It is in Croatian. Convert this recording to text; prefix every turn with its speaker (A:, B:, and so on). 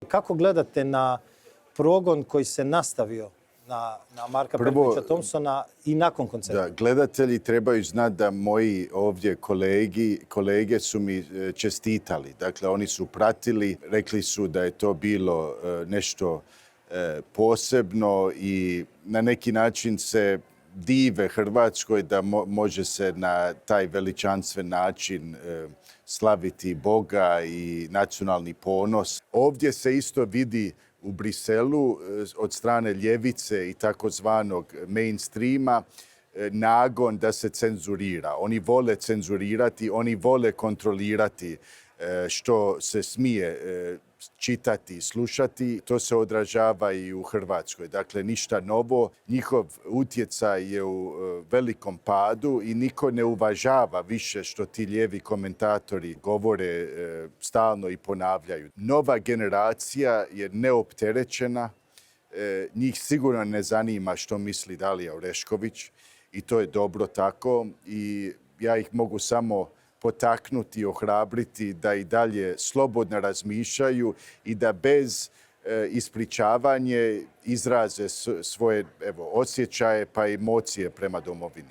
A: Kako gledate na progon koji se nastavio na Marka Perkovića Thompsona i nakon koncerta?
B: Da, gledatelji trebaju znati da moji ovdje kolege su mi čestitali. Dakle, oni su pratili, rekli su da je to bilo nešto posebno i na neki način se dive Hrvatskoj da može se na taj veličanstven način slaviti Boga i nacionalni ponos. Ovdje se isto vidi u Briselu od strane ljevice i takozvanog mainstreama nagon da se cenzurira. Oni vole cenzurirati, oni vole kontrolirati što se smije čitati i slušati. To se odražava i u Hrvatskoj. Dakle, ništa novo. Njihov utjecaj je u velikom padu i niko ne uvažava više što ti lijevi komentatori govore stalno i ponavljaju. Nova generacija je neopterećena. Njih sigurno ne zanima što misli Dalija Orešković i to je dobro tako. I ja ih mogu samo potaknuti i ohrabriti da i dalje slobodno razmišljaju i da bez ispričavanja izraze svoje osjećaje pa i emocije prema domovini.